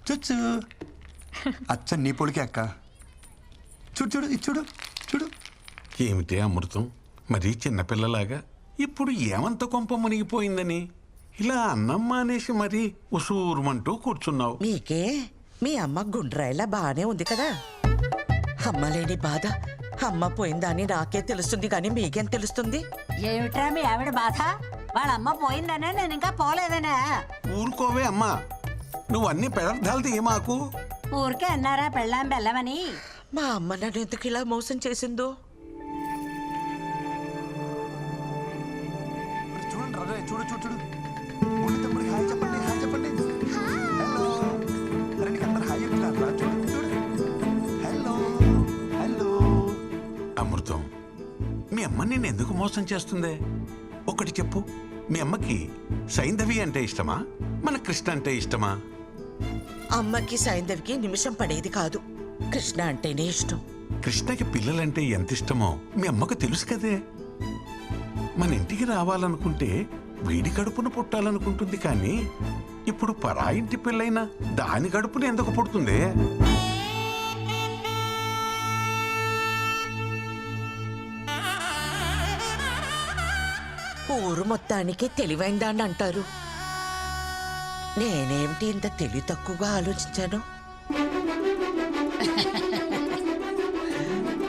చుచ్చు అచ్చ నీ పొడికే అక్క. చూడు చూడు ఇది చూడు చూడు. ఏమిటి అమృతం, మరీ చిన్నపిల్లలాగా ఇప్పుడు ఏమంత కొంప మునిగిపోయిందని ఇలా అన్నమ్మ అనేసి మరీ ఉసూరుమంటూ కూర్చున్నావు. మీకే మీ అమ్మ గుండ్రాయిలా బానే ఉంది కదా. అమ్మ లేని బాధ అమ్మ పోయిందని నాకే తెలుస్తుంది కానీ మీకేం తెలుస్తుంది? ఏమిట్రా మీ ఆవిడ బాధ? వాళ్ళ అమ్మ పోయిందనే నేను ఇంకా పోలేదనే. ఊరుకోవే అమ్మా, నువ్వు అన్ని పదార్థాలు తీయమాకు. ఊరికే అన్నారా పెళ్ళాం బెల్లమని. మా అమ్మ నన్ను ఎందుకు ఇలా మోసం చేసిందో. చూడండి రా, చూడు చూడు చూడు. ఉండి తమ్ముడికి హాయ్ చెప్పండి, హాయ్ చెప్పండి. హలో అరే నీకు అందరు హాయ్ చెప్తారా? చూడు చూడు. Hello hello. అమృతం, మీ అమ్మ నిన్ను ఎందుకు మోసం చేస్తుందే? ఒకటి చెప్పు, మీ అమ్మకి సైంధవి అంటే ఇష్టమా, మన కృష్ణ అంటే ఇష్టమా? అమ్మకి సైంధవికి నిమిషం పడేది కాదు. కృష్ణ అంటేనే ఇష్టం. కృష్ణకి పిల్లలంటే ఎంత ఇష్టమో మీ అమ్మకు తెలుసు కదే. మన ఇంటికి రావాలనుకుంటే వీడి కడుపును పుట్టాలనుకుంటుంది, కానీ ఇప్పుడు పరాయింటి పిల్లైనా దాని కడుపును ఎందుకు పుడుతుంది? ఊరు మొత్తానికి తెలివైందాన్ని అంటారు. నేనేమిటి ఇంత తెలివి తక్కువగా ఆలోచించాను?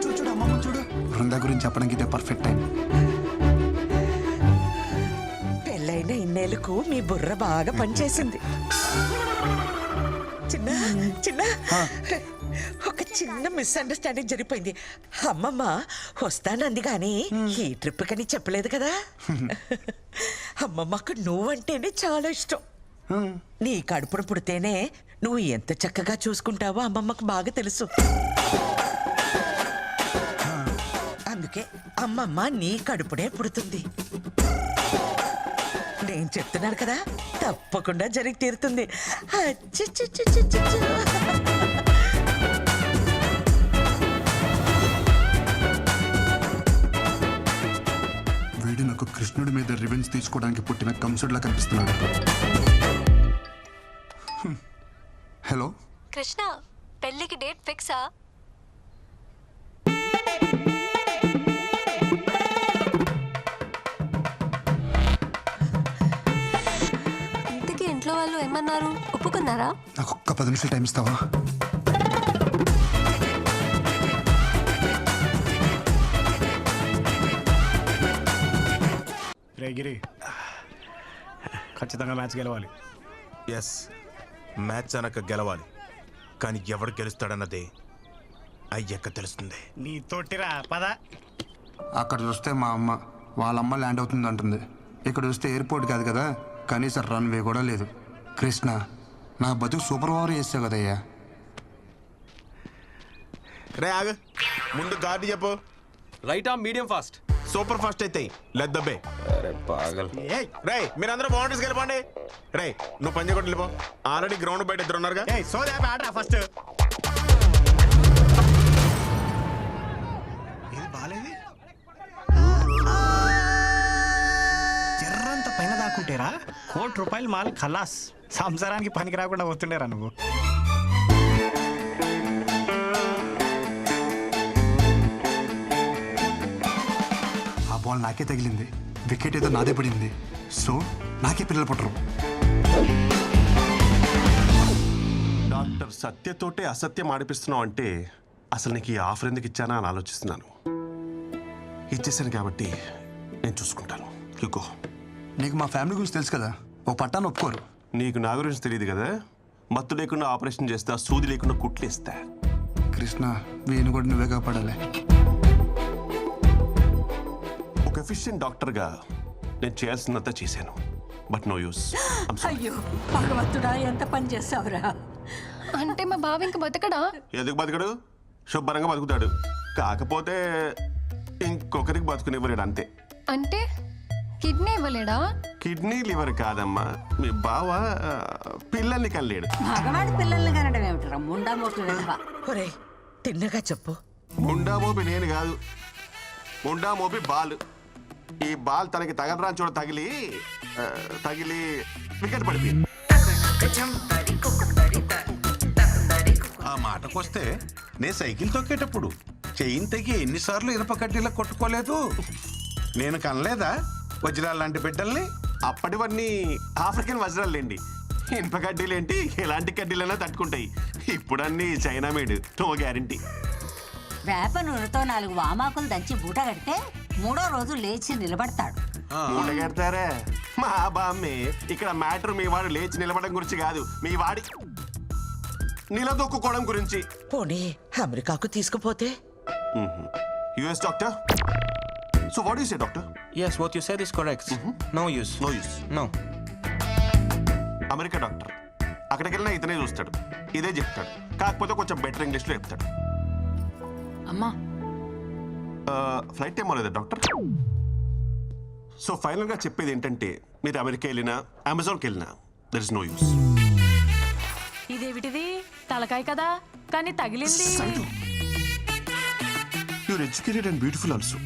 చూడు చూడు అమ్మమ్మ చూడు. బృందా గురించి చెప్పడానికి ఇదే పర్ఫెక్ట్ టైం. పెళ్ళైన ఇన్నేళ్లకు మీ బుర్ర బాగా పనిచేసింది. చిన్న చిన్న ఒక చిన్న మిస్అండర్స్టాండింగ్ జరిగిపోయింది. అమ్మమ్మ వస్తానంది కానీ ఈ ట్రిప్ కని చెప్పలేదు కదా. అమ్మమ్మకు నువ్వంటేనే చాలా ఇష్టం. నీ కడుపున పుడితేనే నువ్వు ఎంత చక్కగా చూసుకుంటావో అమ్మమ్మకు బాగా తెలుసు. అందుకే అమ్మమ్మ నీ కడుపునే పుడుతుంది. నేను చెప్తున్నాను కదా, తప్పకుండా జరిగి తీరుతుంది. అచ్చచ్చచ్చచ్చచ్చ. వీడు నాకు కృష్ణుడి మీద రివెంజ్ తీసుకోవడానికి పుట్టిన కంసుడిలా కనిపిస్తున్నాడు. హలో కృష్ణ, పెళ్ళికి డేట్ ఫిక్సా? ఇంతకీ ఇంట్లో వాళ్ళు ఏమన్నారు? ఒప్పుకున్నారా? నాకు ఒక్క 10 నిమిషాలు టైం ఇస్తావా? రే గిరి, ఖచ్చితంగా మ్యాచ్ గెలవాలి. ఎస్, మ్యాచ్ అనక గెలవాలి, కానీ ఎవడు గెలుస్తాడన్నదే అయ్యక్క తెలుస్తుంది. నీ తోటిరా పద. అక్కడ చూస్తే మా అమ్మ వాళ్ళ అమ్మ ల్యాండ్ అవుతుంది అంటుంది. ఇక్కడ చూస్తే ఎయిర్పోర్ట్ కాదు కదా, కనీసం రన్వే కూడా లేదు. కృష్ణ, నా బతుకు సూపర్ ఓవర్ చేస్తావు కదయ్యా. రే ఆగ, ముందు గార్డు చెప్పు. రైటా మీడియం ఫాస్ట్? సూపర్ ఫాస్ట్ అయితే లెద్దబ్బే. అరే పాగల్. రే మీరందరూ బౌండరీస్ వెళ్ళిపోండి. రే నువ్వు పంజకొట్టి వెళ్ళిపో. ఆల్రెడీ గ్రౌండ్ బయట ఇద్దరు ఉన్నారుగా. ఆడరా ఫస్ట్. ఇది బాలేదు. జర్రంత పైన దాక్కుంటేరా ₹1,00,00,000 మాల్ ఖలాస్. సంసారానికి పనికి రాకుండా పోతుండేరా నువ్వు. బాల్ నాకే తగిలింది, వికెట్ ఏదో నాదే పడింది. సో నాకే పిల్లలు పుట్టరు. డాక్టర్ సత్యతోటే అసత్యం ఆడిపిస్తున్నావు అంటే అసలు నీకు ఈ ఆఫర్ ఎందుకు ఇచ్చానా అని ఆలోచిస్తున్నాను. ఇచ్చేసాను కాబట్టి నేను చూసుకుంటాను. ఇగో, నీకు మా ఫ్యామిలీ గురించి తెలుసు కదా, ఓ పట్టాను ఒప్పుకోరు. నీకు నా గురించి తెలియదు కదా. మత్తు లేకుండా ఆపరేషన్ చేస్తా, సూది లేకుండా కుట్లు ఇస్తా. కృష్ణ, వీణు కూడా నువ్వే కాపాడాలి. ఒక ఎఫిషియెంట్ డాక్టర్గా నేను చేయాల్సినంత చేశాను, బట్ నో యూస్. అయ్యో భగవంతుడా, ఎంత పని చేస్తావురా. అంటే మా బావ ఇంక బతకడా? ఎందుకు బతకడు? శుభ్రంగా బతుకుతాడు. కాకపోతే ఇంకొకరికి బతుకునివ్వలేడు అంతే. అంటే కిడ్నీ ఇవ్వలేడా? కిడ్నీ లివర్ కాదమ్మా, మీ బావ పిల్లల్ని కనలేడు. మగవాడి పిల్లల్ని కనడం ఏమిటరా ముండా మోట్లు వెధవా. ఒరే తిన్నగా చెప్పు. ముండా మోపి నేను కాదు, ముండా మోపి బాల్. ఈ బాల్ తనకి తగలరాని చోట తగిలి వికెట్ పడిపోయింది. మాటకొస్తే నేను సైకిల్ తొక్కేటప్పుడు చెయ్యిని తెగి ఎన్నిసార్లు ఇనప కడ్డీలా కొట్టుకోలేదు. నేను కనలేదా వజ్రాలు లాంటి బిడ్డల్ని? అప్పటివన్నీ ఆఫ్రికన్ వజ్రాలేండి. ఇనుప కడ్డీలేంటి, ఎలాంటి కడ్డీలైనా తట్టుకుంటాయి. ఇప్పుడు అన్ని చైనా మేడ్, నో గ్యారంటీ. వేప నూనెతో 4 వామాకులు దంచి బూట కడితే 3వ రోజు లేచి నిలబడతాడు. కడతారా మా బామ్మే? ఇక్కడ మ్యాటర్ మీ వాడు లేచి నిలబడడం గురించి కాదు, మీ వాడి నిలదొక్కుకోవడం గురించి. పోనీ అమెరికాకు తీసుకుపోతే? US doctor. So what you say doctor? Yes, what you said is correct. No use. No use. No. America doctor, అక్కడికి వెళ్ళినా ఇతనే చూస్తాడు, ఇదే చెప్తాడు. కాకపోతే కొంచెం బెటర్ ఇంగ్లీష్లో చెప్తాడు. అమ్మా ఫ్లైట్ టైం అవ్వలేదా డాక్టర్? సో ఫైనల్గా చెప్పేది ఏంటంటే, మీరు అమెరికా వెళ్ళినా అమెజాన్కి వెళ్ళినా దర్ ఇస్ నో యూస్. ఇదేమిటిది తలకాయ కదా కానీ తగిలింది. You're educated and beautiful also.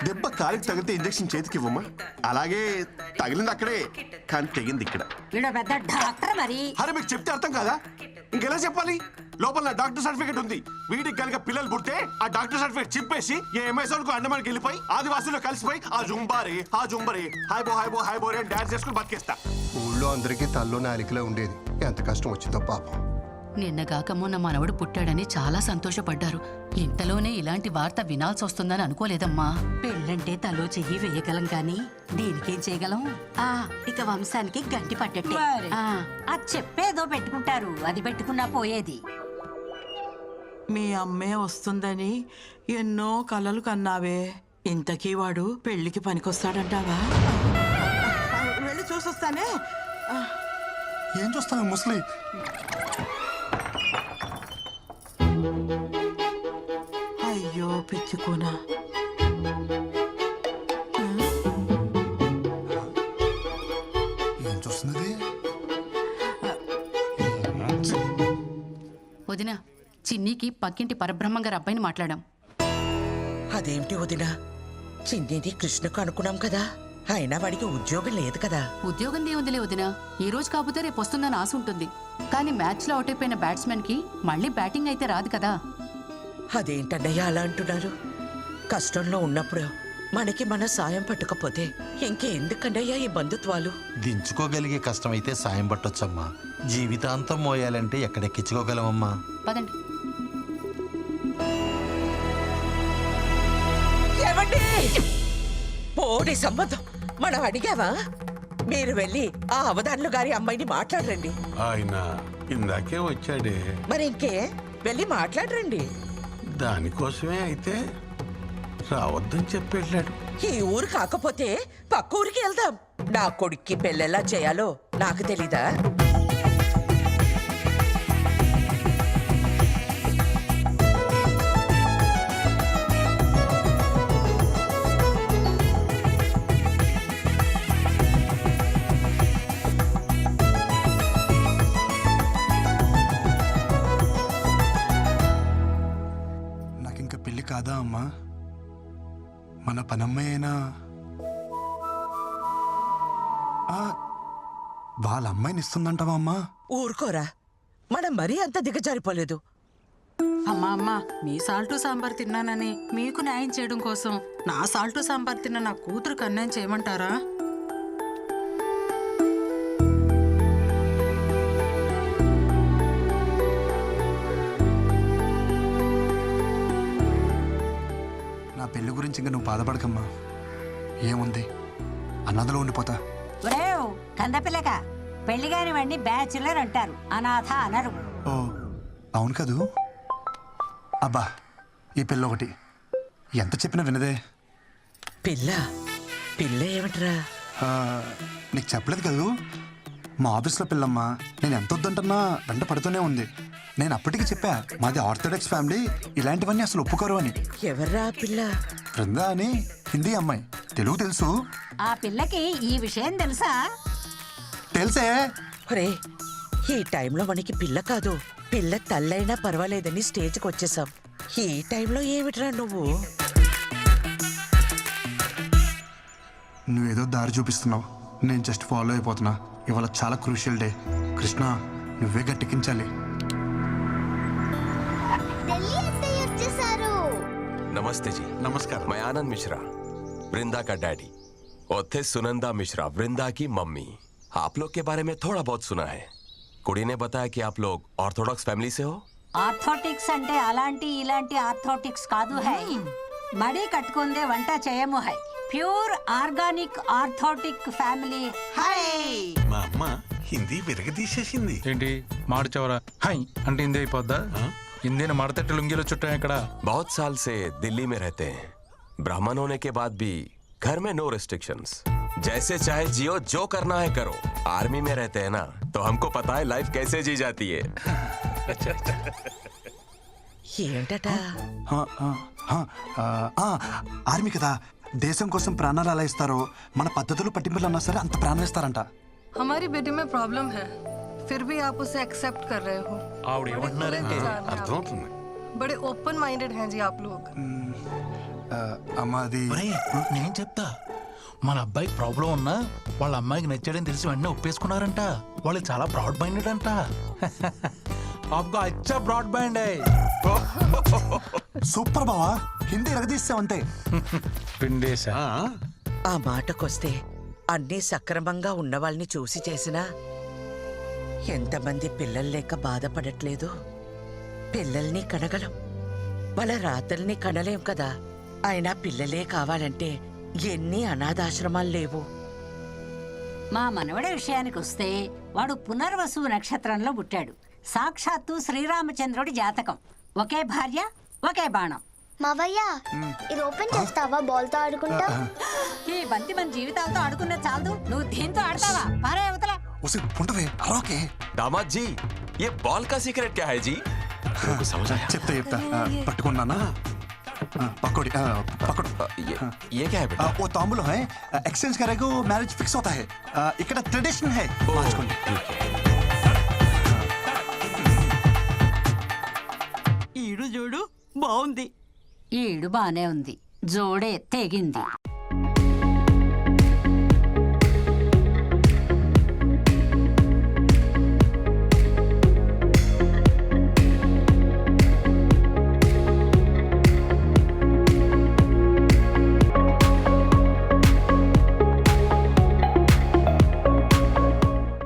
దెబ్బ కాలికి తగిలితే ఇంజెక్షన్ చేతికి ఇవ్వమ్మా. అలాగే తగిలింది అక్కడే, కానీ తెగింది ఇక్కడ. వీడు పెద్ద డాక్టర్ మరి. అరే మీకు చెప్తే అర్థం కాదా? ఇంకెలా చెప్పాలి? లోపల నా డాక్టర్ సర్టిఫికేట్ ఉంది. వీడికి కనుక పిల్లలు పుడితే ఆ డాక్టర్ సర్టిఫికేట్ చింపేసి ఏ అమెజాన్ కు అండమానికి వెళ్ళిపోయి ఆదివాసుల్లో కలిసిపోయి ఆ జుంబారే హాయ్ బో అని డాన్స్ చేసుకుని బతికేస్తా. ఊళ్ళో అందరికీ తల్లో నాలికలే ఉండేది. ఎంత కష్టం వచ్చిందో పాపం. నిన్నగాక మొన్న మనవడు పుట్టాడని చాలా సంతోషపడ్డారు. ఇంతలోనే ఇలాంటి వార్త వినాల్సి వస్తుందని అనుకోలేదమ్మా. పెళ్ళంటే తలో చెయ్యి వేయగలం కానీ దీనికేం చేయగలం? ఇక వంశానికి గంటి పట్టట్టే. అది చెప్పేదో పెట్టుకుంటారు, అది పెట్టుకున్నా పోయేది. మీ అమ్మే వస్తుందని ఎన్నో కలలు కన్నావే. ఇంతకీ వాడు పెళ్లికి పనికొస్తాడంటావా? వెళ్ళి చూసొస్తానే. ఏం చూస్తావు ముసలి? అయ్యో పిచ్చుకోనా. ఏం చూస్తున్నది? వదిన, చిన్నికి పక్కింటి పరబ్రహ్మం గారి అబ్బాయిని మాట్లాడాం. అదేమిటి వదినా, చిన్నిది కృష్ణకు అనుకున్నాం కదా, అయినా వాడికి ఉద్యోగం లేదు కదా. ఉద్యోగం దేవుందిలే వదిన, ఈ రోజు కాకపోతే రేపు వస్తుందని ఆశ ఉంటుంది. కానీ మ్యాచ్లో అవుట్ అయిపోయిన బ్యాట్స్మెన్ కి మళ్ళీ బ్యాటింగ్ అయితే రాదు కదా. అదేంటన్నయ్య అలా అంటున్నారు? కష్టంలో ఉన్నప్పుడు మనకి మన సాయం పట్టకపోతే ఇంకెందుకన్నయ్యా ఈ బంధుత్వాలు? దించుకోగలిగే కష్టమైతే సాయం పట్టొచ్చమ్మా. జీవితాంతం మోయాలంటే ఎక్కడెక్కించుకోగలమమ్మా. పదండి. ఏమండి? పోనీ సంబంధం మనం అడిగావా? మీరు వెళ్ళి ఆ అవధానులు గారి అమ్మాయిని మాట్లాడరండి. ఆయన ఇందాకే వచ్చాడే. మరి ఇంకే వెళ్ళి మాట్లాడరండి. దానికోసమే అయితే రావద్దని చెప్పి వెళ్ళాడు. ఈ ఊరు కాకపోతే పక్క ఊరికి వెళ్దాం. నా కొడుక్కి పెళ్ళెలా చేయాలో నాకు తెలీదా? నాకింక పెళ్లి కాదా అమ్మా? మన పనమ్మాయి అయినా వాళ్ళ అమ్మాయిని ఇస్తుందంటావా అమ్మా? ఊరుకోరా, మనం మరీ అంత దిగజారిపోలేదు. అమ్మా మీ సాల్టు సాంబార్ తిన్నానని మీకు న్యాయం చేయడం కోసం నా సాల్టు సాంబార్ తిన్న నా కూతురు అన్యాయం చేయమంటారా? నా పెళ్లి గురించి ఇంకా నువ్వు బాధపడకమ్మా. ఏముంది, అన్నదలో ఉండిపోతా. ఒరేవ్ కందపిల్లక, పెళ్లి కాని వాడిని బ్యాచులర్ అంటారు, అనాథ అనరు. ఓ అవును కదూ. అబ్బా, ఈ పిల్ల ఒకటి ఎంత చెప్పినా వినదే. పిల్ల పిల్ల ఏమిట్రా? నీకు చెప్పలేదు కదూ, మా ఆఫీస్లో పిల్లమ్మా. నేను ఎంత వద్దంటున్నా వెంట పడుతూనే ఉంది. నేను అప్పటికి చెప్పా, మాది ఆర్థోడాక్స్ ఫ్యామిలీ, ఇలాంటివన్నీ అసలు ఒప్పుకోరు అని. ఎవర్రా పిల్ల? బృందా అని హిందీ అమ్మాయి, తెలుగు తెలుసు. ఆ పిల్లకి ఈ విషయం తెలుసా? తెలుసే. ఒరే, ఈ టైంలో మనకి పిల్ల కాదు, పిల్ల తల్లైనా పర్వాలేదని స్టేజ్కి వచ్చేసాం. ఈ టైంలో ఏమిట్రా నువ్వు? నువ్వేదో దారి చూపిస్తున్నావు, నేను జస్ట్ ఫాలో అయిపోతున్నా. ఇవాళ చాలా క్రూషియల్ డే. కృష్ణ, నువ్వే గట్టెక్కించాలి. नमस्ते जी। నమస్కారం. मैं आनंद मिश्रा, वृंदा का डैडी, और थे सुनंदा मिश्रा, वृंदा की मम्मी। आप लोग के बारे में थोड़ा बहुत सुना है। कुड़ी ने बताया कि आप लोग ऑर्थोडॉक्स फैमिली से हो। ఆర్థోటిక్స్ అంటే అలాంటి ఇలాంటి ఆర్థోటిక్స్ కాదు హై మడి కట్టుకుందే వంట చేయము high pure organic orthodox family high. మా అమ్మ హిందీ విరగదీసేసింది. ఏంటి మాడిచవరా హై అంటే హిందీ అయిపోద్దా? హిందీని మడతట్టి లుంగీలో చుట్టాం ఇక్కడ. बहुत साल से दिल्ली में रहते हैं। ब्राह्मण होने के बाद भी घर में नो रिस्ट्रिक्शंस, जैसे चाहे जियो, जो करना है करो। आर्मी में रहते हैं ना, तो हमको पता है लाइफ कैसे जी जाती है। ఏంటట ఆర్మీ కదా, దేశం కోసం ప్రాణాలు అలా ఇస్తారో మన పద్ధతులు పట్టింపులు అన్నా సరే అంత ప్రాణం ఇస్తారంట. हमारी बेटी में प्रॉब्लम है फिर भी आप उसे एक्सेप्ट कर रहे हो. ఆవిడ ఏమంటున్నారంటే అర్థమవుతుంది. बड़े ओपन माइंडेड हैं जी आप लोग. అమ్మ అది నేను చెప్తా. మన అబ్బాయికి ప్రాబ్లం ఉన్నా వాళ్ళ అమ్మాయికి నచ్చాడని తెలిసి వెంటనే ఒప్పేసుకున్నారంట. వాళ్ళు చాలా బ్రాడ్ మైండెడ్ అంట. आपका अच्छा ब्रॉड बैंड है. సూపర్ బావా, హిందీ ఎరగదీస్తావంతే. పిండేశా. ఆ మాటకొస్తే అన్నీ సక్రమంగా ఉన్న వాళ్ళని చూసి చేసినా ఎంతమంది పిల్లలు లేక బాధపడట్లేదు. పిల్లల్ని కనగలం, వాళ్ళ రాతల్ని కనలేం కదా. అయినా పిల్లలే కావాలంటే ఎన్ని అనాథాశ్రమాలు లేవు. మా మనవడి విషయానికి వస్తే వాడు పునర్వసు నక్షత్రంలో పుట్టాడు. సాక్షాత్తు శ్రీరామచంద్రుడి జాతకం. ఒకే భార్య ఒకే బాణం. మావయ్య ఇది ఓపెన్ చేస్తావా బాల్ తో ఆడుకుంటా? ఈ బంతి మన జీవితాలతో ఆడుకునే చాలదు, నువ్వు దీంతో ఆడతావా? పారే అవతల. అరవకే. दामाद जी, ये बॉल का सीक्रेट क्या है जी? समझ आया? చెప్తా పట్టుకున్నానా? पकड़ पकड़ ये क्या है बेटा? वो तांबूल है, एक्सचेंज करेगा मैरिज फिक्स होता है. ఇక్కడ ట్రెడిషన్ है. ఈడు చూడు బాగుంది. ఈడు బానే ఉంది, జోడే తెగింది.